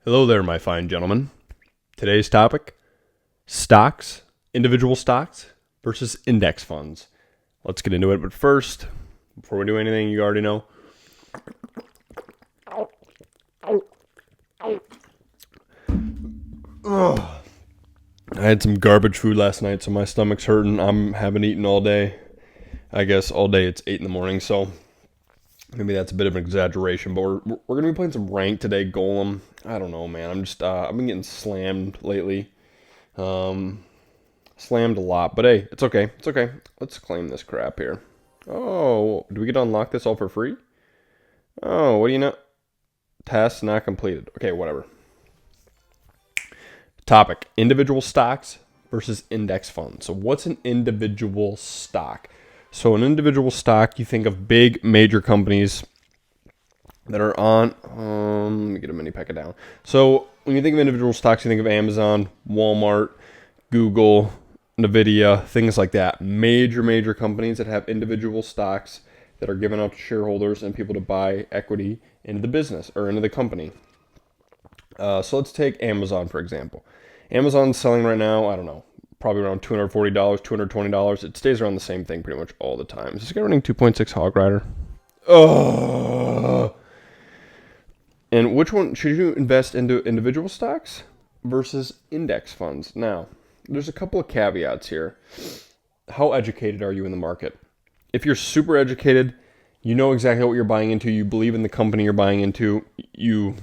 Hello there, my fine gentlemen. Today's topic, stocks, individual stocks versus index funds. Let's get into it, but first, before we do anything, you already know. Ugh. I had some garbage food last night, so my stomach's hurting. I haven't eaten all day. I guess all day it's 8 in the morning, so maybe that's a bit of an exaggeration, but we're going to be playing some rank today, Golem. I don't know, man. I've been getting slammed lately. Slammed a lot, but hey, it's okay. It's okay. Let's claim this crap here. Oh, do we get to unlock this all for free? Oh, what do you know? Task not completed. Okay, whatever. Topic, individual stocks versus index funds. So what's an individual stock? So an individual stock, you think of big major companies that are on, let me get a mini packet down. So when you think of individual stocks, you think of Amazon, Walmart, Google, Nvidia, things like that. Major companies that have individual stocks that are given out to shareholders and people to buy equity into the business or into the company. So let's take Amazon, for example. Amazon's selling right now, I don't know, probably around $240, $220. It stays around the same thing pretty much all the time. Is this guy running 2.6 Hog Rider? Oh. And which one should you invest into, individual stocks versus index funds? Now, there's a couple of caveats here. How educated are you in the market? If you're super educated, you know exactly what you're buying into. You believe in the company you're buying into. You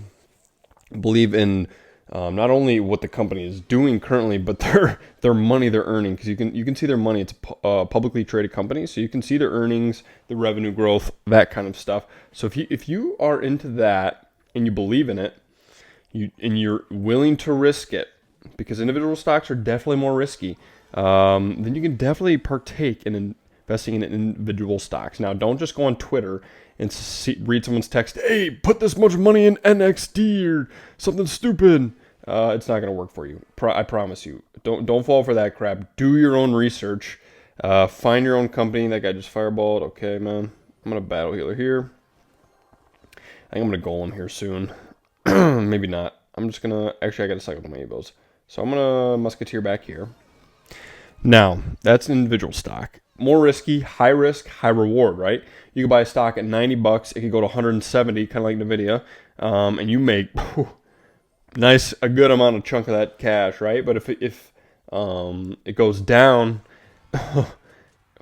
believe in not only what the company is doing currently, but their money they're earning, because you can see their money. It's a publicly traded company, so you can see their earnings, the revenue growth, that kind of stuff. So if you are into that and you believe in it, and you're willing to risk it, because individual stocks are definitely more risky, then you can definitely partake in investing in individual stocks. Now, don't just go on Twitter and read someone's text, hey, put this much money in NXT or something stupid. It's not going to work for you. I promise you. Don't fall for that crap. Do your own research. Find your own company. That guy just fireballed. Okay, man. I'm going to battle healer here. I think I'm going to golem here soon. Maybe not. I'm just going to... Actually, I got to cycle to my evos. So I'm going to musketeer back here. Now, that's an individual stock. More risky, high risk, high reward, right? You could buy a stock at $90, it could go to 170, kind of like Nvidia, and you make a good amount of chunk of that cash, right? But if it goes down,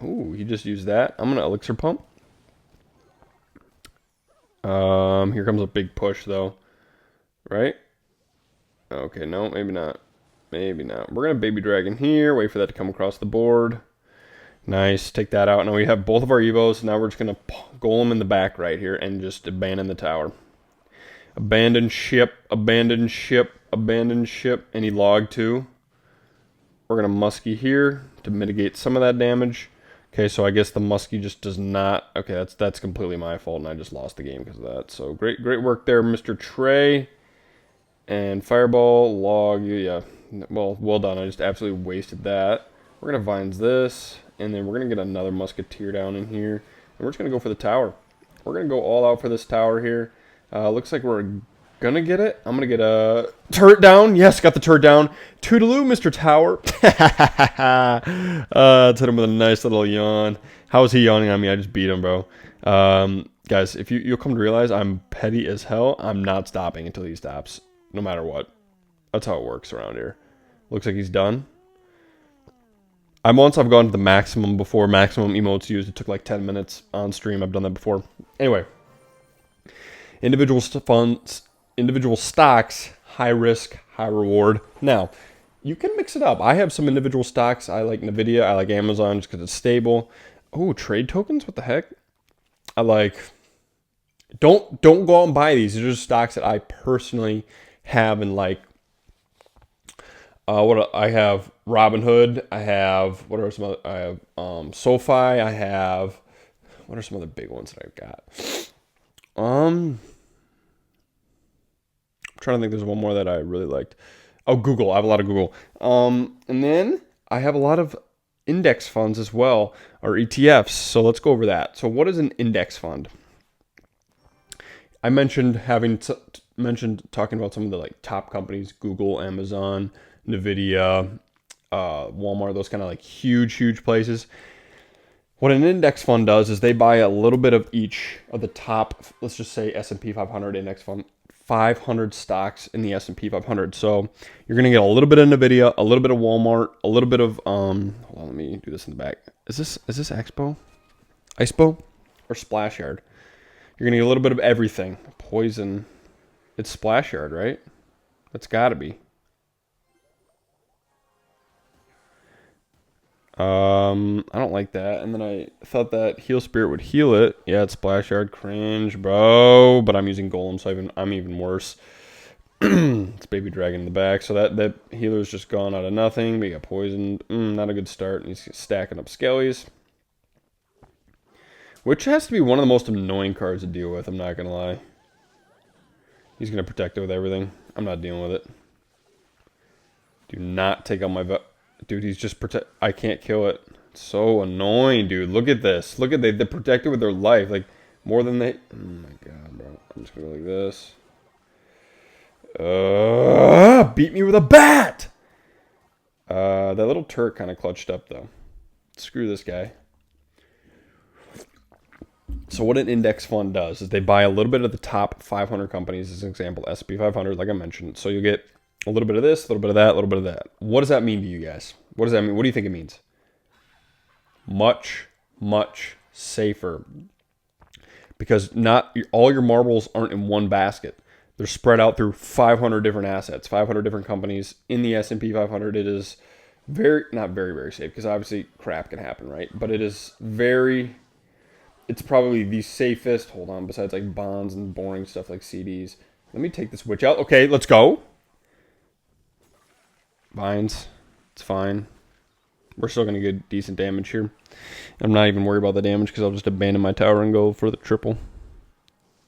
ooh, he just used that. I'm gonna elixir pump. Here comes a big push though, right? Okay, no, maybe not. Maybe not. We're going to baby dragon here. Wait for that to come across the board. Nice. Take that out. Now we have both of our evos. Now we're just going to golem in the back right here and just abandon the tower. Abandon ship. Abandon ship. Abandon ship. Any log too. We're going to muskie here to mitigate some of that damage. Okay, so I guess the muskie just does not... Okay, that's completely my fault, and I just lost the game because of that. So great work there, Mr. Trey. And fireball, log, yeah. Well done. I just absolutely wasted that. We're going to vines this, and then we're going to get another musketeer down in here. And we're just going to go for the tower. We're going to go all out for this tower here. Looks like we're going to get it. I'm going to get a turret down. Yes, got the turret down. Toodaloo, Mr. Tower. Let's hit him with a nice little yawn. How is he yawning on me? I just beat him, bro. Guys, if you'll come to realize I'm petty as hell, I'm not stopping until he stops. No matter what. That's how it works around here. Looks like he's done. I've gone to the maximum before. Maximum emotes used. It took like 10 minutes on stream. I've done that before. Anyway. Individual funds. Individual stocks. High risk. High reward. Now, you can mix it up. I have some individual stocks. I like Nvidia. I like Amazon just because it's stable. Oh, trade tokens? What the heck? I like... Don't go out and buy these. These are just stocks that I personally have in like... what I have Robinhood. I have what are some other? I have SoFi. I have what are some other big ones that I've got? I'm trying to think. There's one more that I really liked. Oh, Google. I have a lot of Google. And then I have a lot of index funds as well, or ETFs. So let's go over that. So what is an index fund? I mentioned having mentioned talking about some of the like top companies, Google, Amazon, Nvidia, Walmart, those kind of like huge places. What an index fund does is they buy a little bit of each of the top, let's just say S&P 500 index fund, 500 stocks in the S&P 500. So you're gonna get a little bit of Nvidia, a little bit of Walmart, a little bit of hold on, let me do this in the back. Is this Expo, Icepo, or Splash Yard? You're gonna get a little bit of everything. Poison. It's Splash Yard, right? That's got to be. I don't like that. And then I thought that Heal Spirit would heal it. Yeah, it's Splash Yard. Cringe, bro. But I'm using Golem, so I'm even worse. It's Baby Dragon in the back. So that healer's just gone out of nothing. We got poisoned. Not a good start. And he's stacking up Skellies. Which has to be one of the most annoying cards to deal with, I'm not going to lie. He's going to protect it with everything. I'm not dealing with it. Do not take out my... Dude, he's just protect. I can't kill it. It's so annoying, dude. Look at this. Look at they protect it with their life, like more than they. Oh my god, bro. I'm just gonna go like this. Beat me with a bat. That little turret kind of clutched up though. Screw this guy. So what an index fund does is they buy a little bit of the top 500 companies, as an example, S&P 500, like I mentioned. So you get a little bit of this, a little bit of that, a little bit of that. What does that mean to you guys? What does that mean? What do you think it means? Much safer. Because not all your marbles aren't in one basket. They're spread out through 500 different assets, 500 different companies. In the S&P 500, it is not very safe, because obviously crap can happen, right? But it is it's probably the safest, hold on, besides like bonds and boring stuff like CDs. Let me take this witch out. Okay, let's go. Vines. It's fine. We're still going to get decent damage here. I'm not even worried about the damage because I'll just abandon my tower and go for the triple.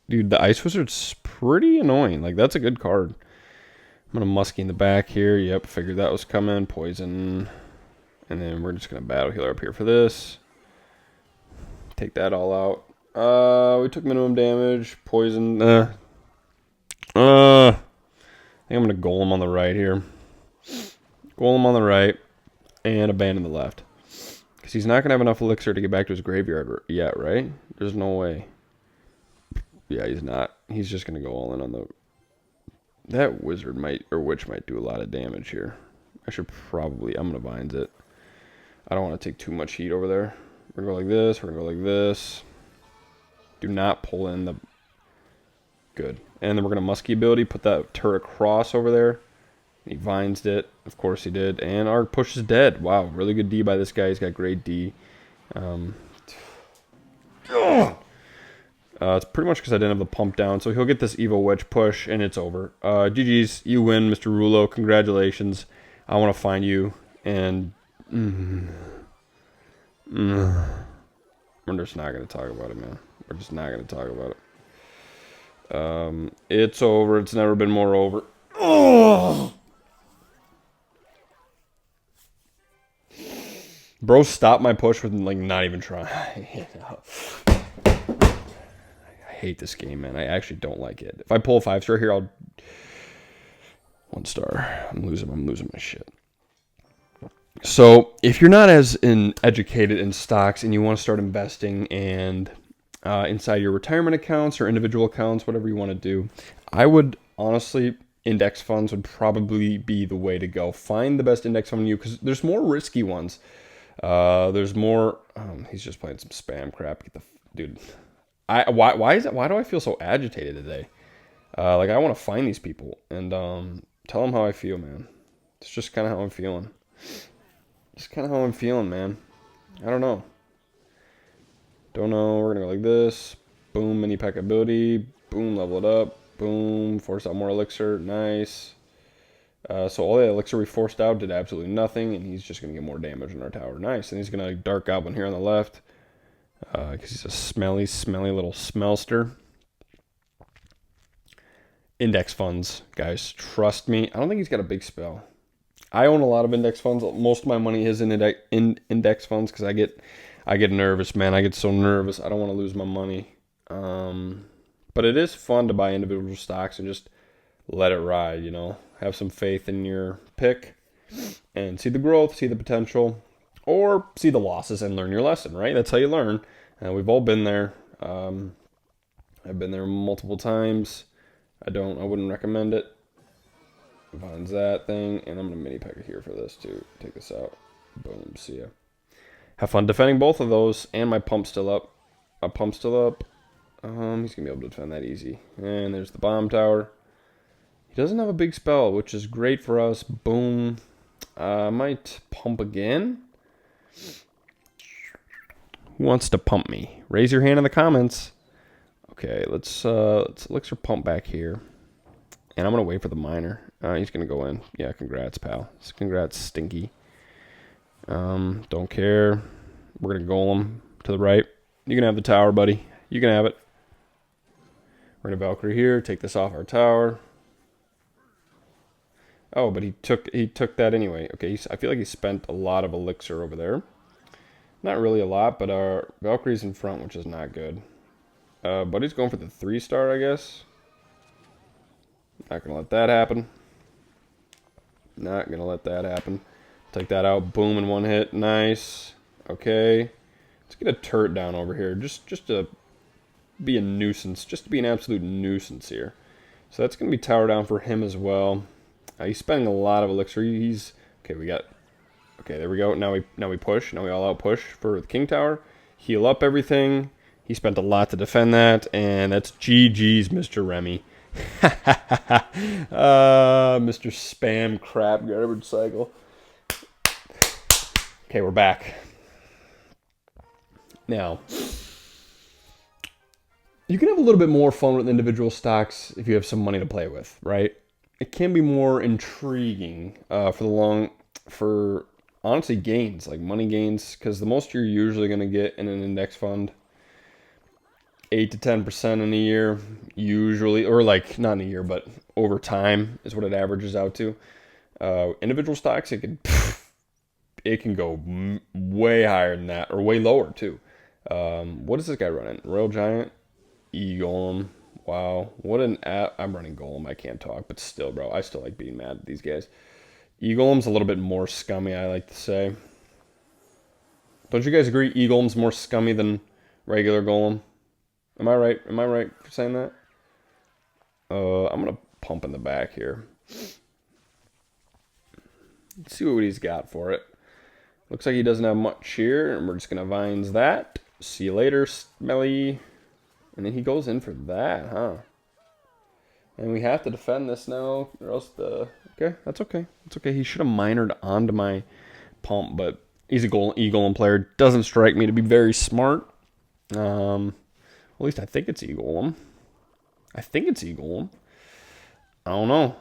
Dude, the Ice Wizard's pretty annoying. Like, that's a good card. I'm going to musky in the back here. Yep, figured that was coming. Poison. And then we're just going to battle healer up here for this. Take that all out. We took minimum damage. Poison. I think I'm going to golem on the right here. Golem on the right, and abandon the left. Because he's not going to have enough elixir to get back to his graveyard yet, right? There's no way. Yeah, he's not. He's just going to go all in on the... That wizard might, or witch might do a lot of damage here. I should probably... I'm going to vines it. I don't want to take too much heat over there. We're going to go like this. We're going to go like this. Do not pull in the... Good. And then we're going to musky ability. Put that turret cross over there. He vines it. Of course he did. And our push is dead. Wow, really good D by this guy. He's got great D. It's pretty much because I didn't have the pump down. So he'll get this Evo Wedge push, and it's over. GG's. You win, Mr. Rulo. Congratulations. I want to find you. And we're just not going to talk about it, man. We're just not going to talk about it. It's over. It's never been more over. Oh! Bro, stop my push with like not even trying. I hate this game, man. I actually don't like it. If I pull a 5-star here, I'll 1-star. I'm losing my shit. So if you're not as educated in stocks and you want to start investing and inside your retirement accounts or individual accounts, whatever you want to do, I would honestly, index funds would probably be the way to go. Find the best index fund you, because there's more risky ones. There's more. He's just playing some spam crap. Get the dude. Why do I feel so agitated today? Like I want to find these people and tell them how I feel, man. It's just kind of how I'm feeling. Just kind of how I'm feeling, man. I don't know. Don't know. We're gonna go like this. Boom, mini pack ability. Boom, level it up. Boom, force out more elixir. Nice. So all the elixir we forced out did absolutely nothing, and he's just going to get more damage on our tower. Nice. And he's going to Dark Goblin here on the left, because he's a smelly little smellster. Index funds, guys. Trust me. I don't think he's got a big spell. I own a lot of index funds. Most of my money is in index funds because I get nervous, man. I get so nervous. I don't want to lose my money. But it is fun to buy individual stocks and just let it ride, you know. Have some faith in your pick and see the growth, see the potential, or see the losses and learn your lesson, right? That's how you learn. We've all been there. I've been there multiple times. I wouldn't recommend it. Finds that thing, and I'm going to mini pecker here for this too. Take this out. Boom, see ya. Have fun defending both of those, and my pump's still up. A pump's still up. He's going to be able to defend that easy. And there's the bomb tower. He doesn't have a big spell, which is great for us. Boom. I might pump again. Who wants to pump me? Raise your hand in the comments. Okay, let's elixir pump back here. And I'm going to wait for the miner. He's going to go in. Yeah, congrats, pal. Congrats, Stinky. Don't care. We're going to golem to the right. You can have the tower, buddy. You can have it. We're going to Valkyrie here. Take this off our tower. Oh, but he took that anyway. Okay, I feel like he spent a lot of elixir over there. Not really a lot, but our Valkyrie's in front, which is not good. But he's going for the 3-star, I guess. Not going to let that happen. Not going to let that happen. Take that out. Boom in one hit. Nice. Okay. Let's get a turret down over here. Just to be a nuisance. Just to be an absolute nuisance here. So that's going to be tower down for him as well. He's spending a lot of elixir. He's... Okay, we got... Okay, there we go. Now we push. Now we all out push for the King Tower. Heal up everything. He spent a lot to defend that. And that's GG's, Mr. Remy. Mr. Spam Crap Garbage Cycle. Okay, we're back. Now, you can have a little bit more fun with individual stocks if you have some money to play with, right? It can be more intriguing for honestly gains, like money gains, because the most you're usually going to get in an index fund, 8 to 10% in a year, usually, or like not in a year, but over time is what it averages out to. Individual stocks, it can go way higher than that, or way lower too. What is this guy running? Royal Giant, E-Golem. Wow, what an app. I'm running Golem. I can't talk, but still, bro, I still like being mad at these guys. E-Golem's a little bit more scummy, I like to say. Don't you guys agree E-Golem's more scummy than regular Golem? Am I right? Am I right for saying that? I'm going to pump in the back here. Let's see what he's got for it. Looks like he doesn't have much here, and we're just going to vines that. See you later, Smelly. And then he goes in for that, huh? And we have to defend this now, or else the... Okay, that's okay. It's okay. He should have minored onto my pump, but he's a E-Golem player. Doesn't strike me to be very smart. At least I think it's E-Golem. I think it's E-Golem. I don't know.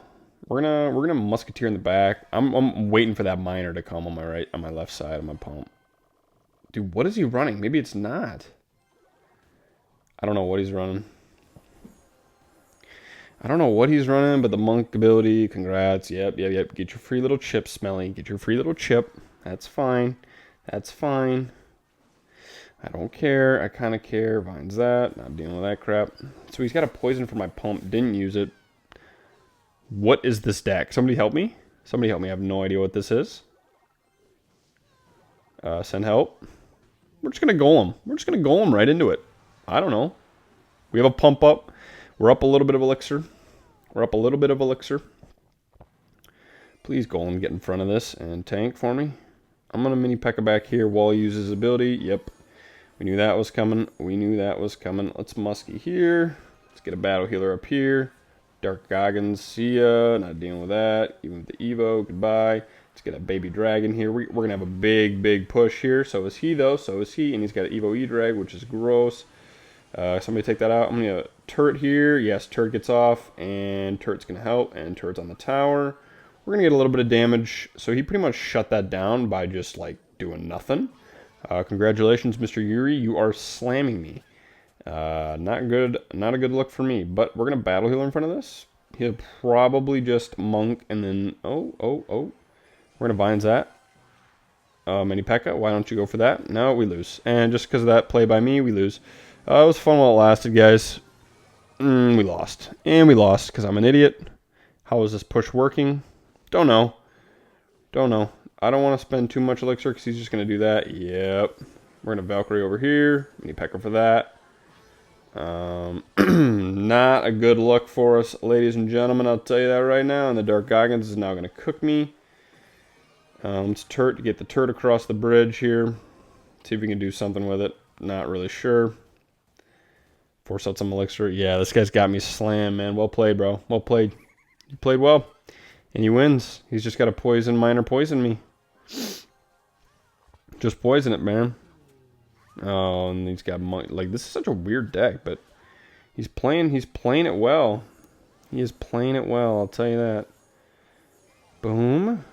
We're gonna musketeer in the back. I'm waiting for that miner to come on my left side of my pump. Dude, what is he running? Maybe it's not. I don't know what he's running. I don't know what he's running, but the monk ability, congrats. Yep. Get your free little chip, Smelly. Get your free little chip. That's fine. That's fine. I don't care. I kind of care. Vines that. Not dealing with that crap. So he's got a poison for my pump. Didn't use it. What is this deck? Somebody help me. Somebody help me. I have no idea what this is. Send help. We're just going to golem. We're just going to golem right into it. I don't know. We have a pump up. We're up a little bit of elixir. Please, Golem, get in front of this and tank for me. I'm going to mini P.E.K.K.A back here while he uses his ability. Yep. We knew that was coming. Let's musky here. Let's get a battle healer up here. Dark Goggins, see ya. Not dealing with that. Even with the Evo, goodbye. Let's get a baby dragon here. We're going to have a big push here. So is he, though. So is he. And he's got an Evo E-Drag, which is gross. Somebody take that out. I'm going to turret here. Yes, turret gets off, and turret's going to help, and turret's on the tower. We're going to get a little bit of damage. So he pretty much shut that down by just, like, doing nothing. Congratulations, Mr. Yuri. You are slamming me. Not good. Not a good look for me, but we're going to battle healer in front of this. He'll probably just monk, and then, oh. We're going to vines that. Mini P.E.K.K.A, why don't you go for that? No, we lose. And just because of that play by me, we lose. It was fun while it lasted, guys. We lost. And we lost because I'm an idiot. How is this push working? Don't know. Don't know. I don't want to spend too much elixir because he's just going to do that. Yep. We're going to Valkyrie over here. Mini P.E.K.K.A for that. Not a good look for us, ladies and gentlemen. I'll tell you that right now. And the Dark Goggins is now going to cook me. Let's turret to get the turret across the bridge here. See if we can do something with it. Not really sure. Force out some elixir. Yeah, this guy's got me slammed, man. Well played, bro. Well played. You played well. And he wins. He's just got to poison minor poison me. Just poison it, man. Oh, and he's got like this is such a weird deck, but he's playing it well. He is playing it well, I'll tell you that. Boom.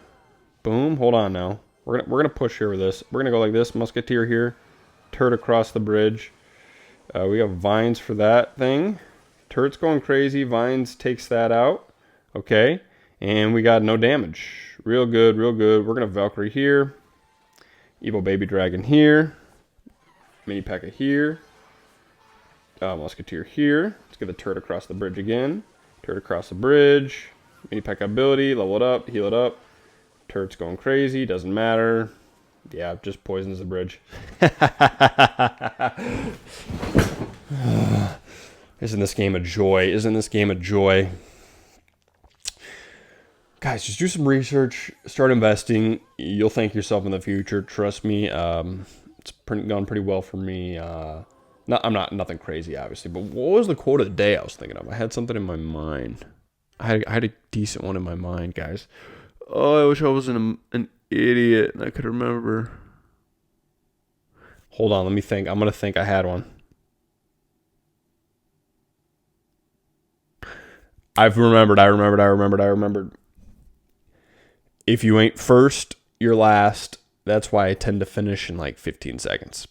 Boom. Hold on now. We're gonna push here with this. We're gonna go like this, Musketeer here. Turret across the bridge. We have Vines for that thing. Turret's going crazy. Vines takes that out. Okay. And we got no damage. Real good, real good. We're gonna Valkyrie here. Evil Baby Dragon here. Mini P.E.K.K.A here. Musketeer here. Let's get the turret across the bridge again. Turret across the bridge. Mini P.E.K.K.A ability. Level it up. Heal it up. Turret's going crazy. Doesn't matter. Yeah, just poisons the bridge. Isn't this game a joy? Isn't this game a joy? Guys, just do some research. Start investing. You'll thank yourself in the future. Trust me. It's gone pretty well for me. I'm not nothing crazy, obviously. But what was the quote of the day I was thinking of? I had something in my mind. I had a decent one in my mind, guys. Oh, I wish I wasn't an idiot and I could remember. Hold on, let me think. I'm gonna think I had one. I remembered. If you ain't first, you're last. That's why I tend to finish in like 15 seconds.